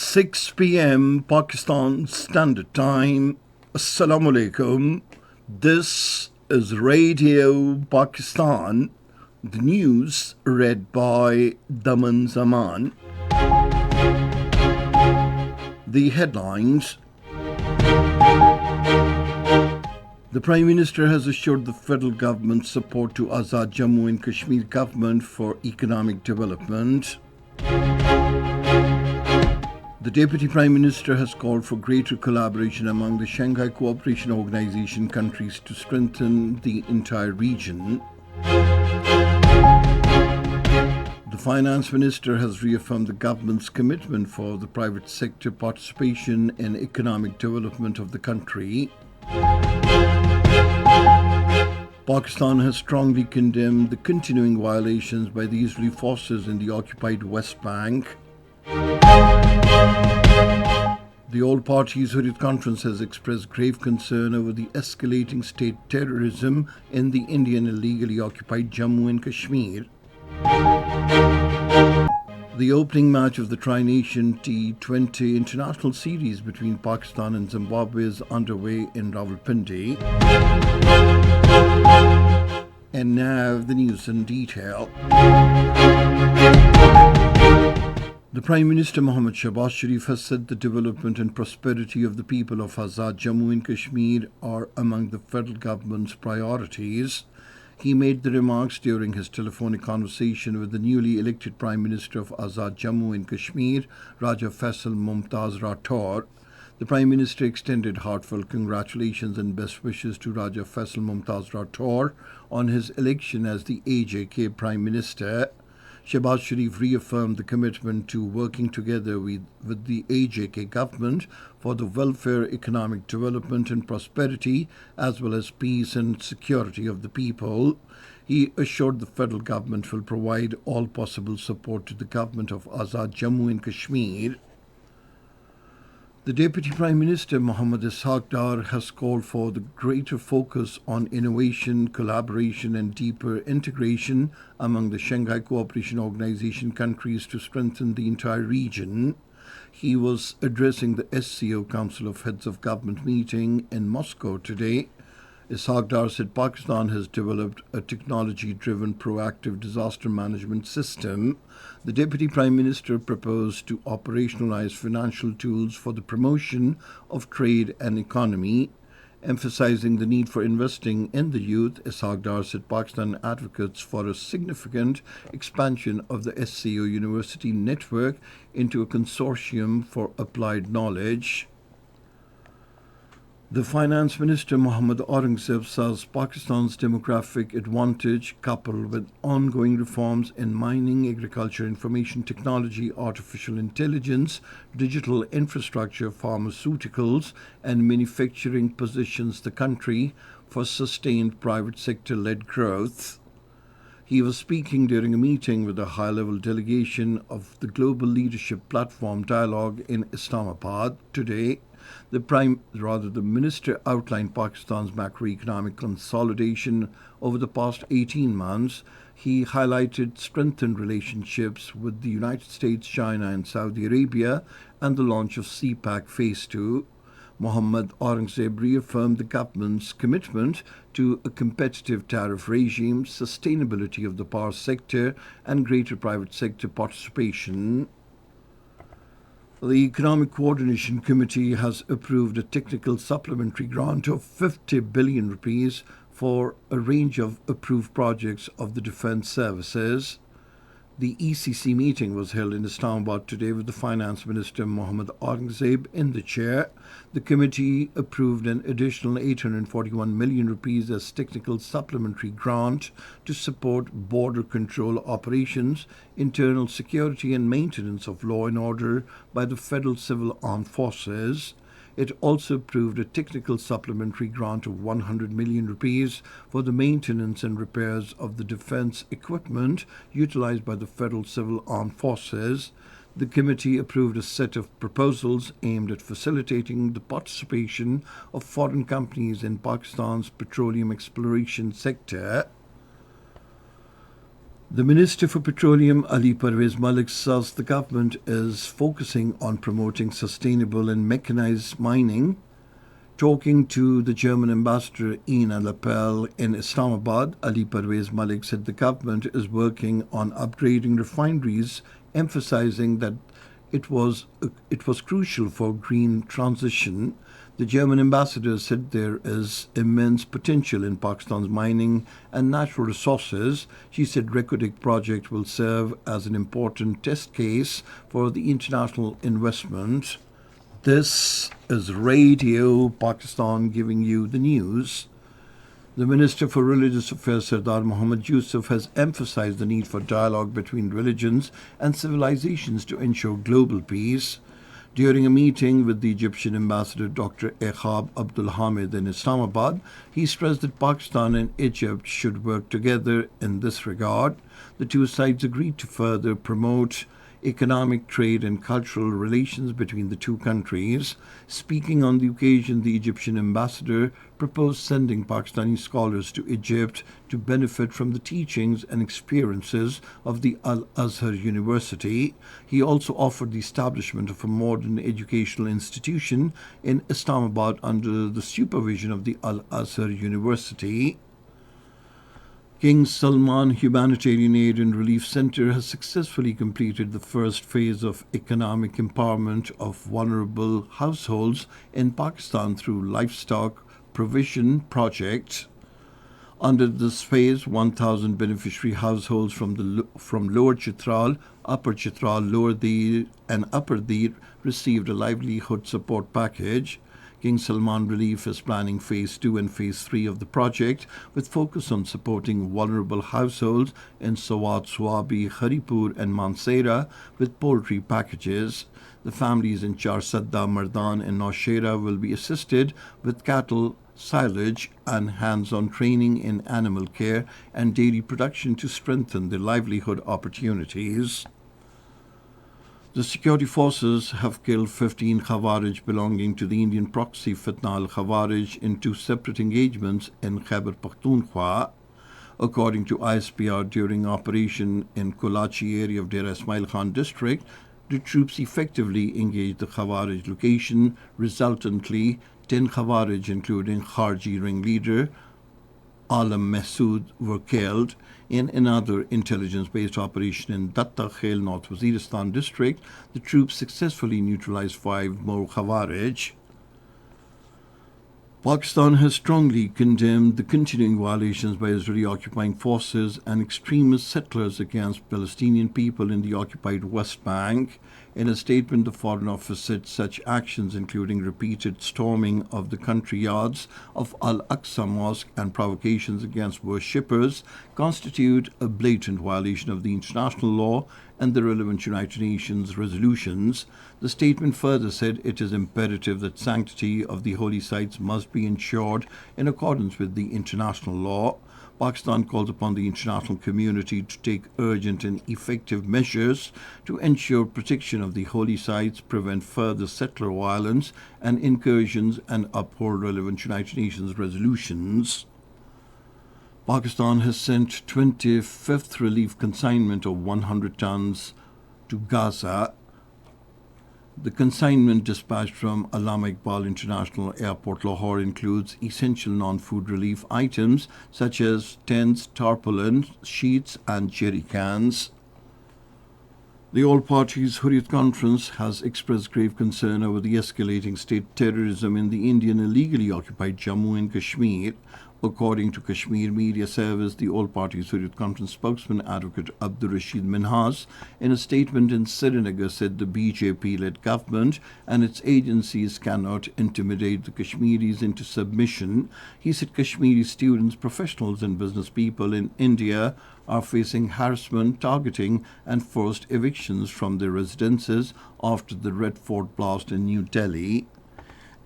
6 p.m. Pakistan Standard Time. Assalamu alaikum. This is Radio Pakistan. The news read by Daman Zaman. The headlines. The Prime Minister has assured the federal government's support to Azad Jammu and Kashmir government for economic development. The Deputy Prime Minister has called for greater collaboration among the Shanghai Cooperation Organization countries to strengthen the entire region. The Finance Minister has reaffirmed the government's commitment for the private sector participation in economic development of the country. Pakistan has strongly condemned the continuing violations by the Israeli forces in the occupied West Bank. The All Parties Hurriyat Conference has expressed grave concern over the escalating state terrorism in the Indian illegally occupied Jammu and Kashmir. The opening match of the Tri-Nation T20 International Series between Pakistan and Zimbabwe is underway in Rawalpindi. And now the news in detail. The Prime Minister Mohammad Shehbaz Sharif has said the development and prosperity of the people of Azad Jammu and Kashmir are among the federal government's priorities. He made the remarks during his telephonic conversation with the newly elected Prime Minister of Azad Jammu and Kashmir, Raja Faisal Mumtaz Rathore. The Prime Minister extended heartfelt congratulations and best wishes to Raja Faisal Mumtaz Rathore on his election as the AJK Prime Minister. Shehbaz Sharif reaffirmed the commitment to working together with the AJK government for the welfare, economic development and prosperity, as well as peace and security of the people. He assured the federal government will provide all possible support to the government of Azad Jammu and Kashmir. The Deputy Prime Minister Mohammad Ishaq Dar has called for the greater focus on innovation, collaboration and deeper integration among the Shanghai Cooperation Organization countries to strengthen the entire region. He was addressing the SCO Council of Heads of Government meeting in Moscow today. Ishaq Dar said Pakistan has developed a technology-driven proactive disaster management system. The Deputy Prime Minister proposed to operationalize financial tools for the promotion of trade and economy. Emphasizing the need for investing in the youth, Ishaq Dar said Pakistan advocates for a significant expansion of the SCO University network into a consortium for applied knowledge. The Finance Minister Mohammad Aurangzeb says Pakistan's demographic advantage, coupled with ongoing reforms in mining, agriculture, information technology, artificial intelligence, digital infrastructure, pharmaceuticals, and manufacturing, positions the country for sustained private sector-led growth. He was speaking during a meeting with a high-level delegation of the Global Leadership Platform Dialogue in Islamabad today. The minister outlined Pakistan's macroeconomic consolidation over the past 18 months. He highlighted strengthened relationships with the United States, China and Saudi Arabia and the launch of CPAC Phase 2. Mohammad Aurangzeb reaffirmed the government's commitment to a competitive tariff regime, sustainability of the power sector and greater private sector participation. The Economic Coordination Committee has approved a technical supplementary grant of 50 billion rupees for a range of approved projects of the defence services. The ECC meeting was held in Islamabad today with the Finance Minister Mohammad Aurangzeb in the chair. The committee approved an additional 841 million rupees as technical supplementary grant to support border control operations, internal security and maintenance of law and order by the Federal Civil Armed Forces. It also approved a technical supplementary grant of 100 million rupees for the maintenance and repairs of the defence equipment utilized by the Federal Civil Armed Forces. The committee approved a set of proposals aimed at facilitating the participation of foreign companies in Pakistan's petroleum exploration sector. The Minister for Petroleum, Ali Parvez Malik, says the government is focusing on promoting sustainable and mechanized mining. Talking to the German ambassador Ina Lapel in Islamabad, Ali Parvez Malik said the government is working on upgrading refineries, emphasizing that it was crucial for green transition. The German ambassador said there is immense potential in Pakistan's mining and natural resources. She said Reko Diq project will serve as an important test case for the international investment. This is Radio Pakistan giving you the news. The Minister for Religious Affairs, Sardar Muhammad Yusuf, has emphasized the need for dialogue between religions and civilizations to ensure global peace. During a meeting with the Egyptian ambassador Dr. Ehab Abdul Hamid in Islamabad, he stressed that Pakistan and Egypt should work together in this regard. The two sides agreed to further promote economic, trade, and cultural relations between the two countries. Speaking on the occasion, the Egyptian ambassador proposed sending Pakistani scholars to Egypt to benefit from the teachings and experiences of the Al-Azhar University. He also offered the establishment of a modern educational institution in Islamabad under the supervision of the Al-Azhar University. King Salman Humanitarian Aid and Relief Center has successfully completed the first phase of economic empowerment of vulnerable households in Pakistan through livestock provision project. Under this phase, 1,000 beneficiary households from Lower Chitral, Upper Chitral, Lower Dir and Upper Dir received a livelihood support package. King Salman Relief is planning Phase 2 and Phase 3 of the project, with focus on supporting vulnerable households in Sawat, Swabi, Haripur and Mansehra with poultry packages. The families in Charsadda, Mardan and Naushera will be assisted with cattle silage and hands-on training in animal care and dairy production to strengthen their livelihood opportunities. The security forces have killed 15 Khawarij belonging to the Indian proxy Fitna al-Khawarij in two separate engagements in Khyber Pakhtunkhwa. According to ISPR, during operation in Kolachi area of Dera Ismail Khan district, the troops effectively engaged the Khawarij location. Resultantly, 10 Khawarij, including Kharji ringleader Alam Masood, were killed. In another intelligence-based operation in Datta Khel, North Waziristan district, the troops successfully neutralized 5 more Khawarij. Pakistan has strongly condemned the continuing violations by Israeli occupying forces and extremist settlers against Palestinian people in the occupied West Bank. In a statement, the Foreign Office said such actions, including repeated storming of the country yards of Al-Aqsa Mosque and provocations against worshippers, constitute a blatant violation of the international law and the relevant United Nations resolutions. The statement further said it is imperative that sanctity of the holy sites must be ensured in accordance with the international law. Pakistan calls upon the international community to take urgent and effective measures to ensure protection of the holy sites, prevent further settler violence and incursions, and uphold relevant United Nations resolutions. Pakistan has sent 25th relief consignment of 100 tons to Gaza. The consignment dispatched from Allama Iqbal International Airport, Lahore, includes essential non-food relief items such as tents, tarpaulins, sheets and jerry cans. The All Parties Hurriyat Conference has expressed grave concern over the escalating state terrorism in the Indian illegally occupied Jammu and Kashmir. According to Kashmir Media Service, the All Parties Hurriyat Conference spokesman Advocate Abdur Rashid Minhas, in a statement in Srinagar, said the BJP-led government and its agencies cannot intimidate the Kashmiris into submission. He said Kashmiri students, professionals and business people in India are facing harassment, targeting and forced evictions from their residences after the Red Fort blast in New Delhi.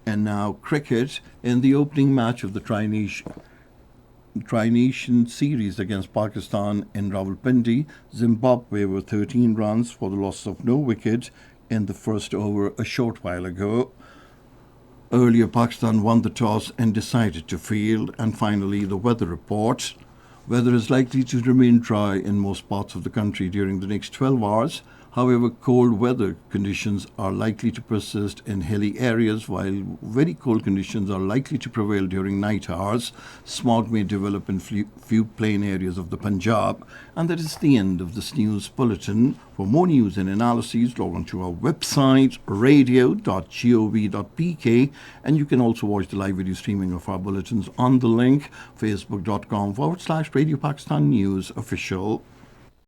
And now cricket. In the opening match of the Tri-Nation series against Pakistan in Rawalpindi, Zimbabwe were 13 runs for the loss of no wicket in the first over a short while ago. Earlier, Pakistan won the toss and decided to field. And finally, the weather report. Weather is likely to remain dry in most parts of the country during the next 12 hours. However, cold weather conditions are likely to persist in hilly areas, while very cold conditions are likely to prevail during night hours. Smog may develop in few plain areas of the Punjab. And that is the end of this news bulletin. For more news and analyses, log on to our website, radio.gov.pk, and you can also watch the live video streaming of our bulletins on the link, facebook.com/Radio Pakistan News Official.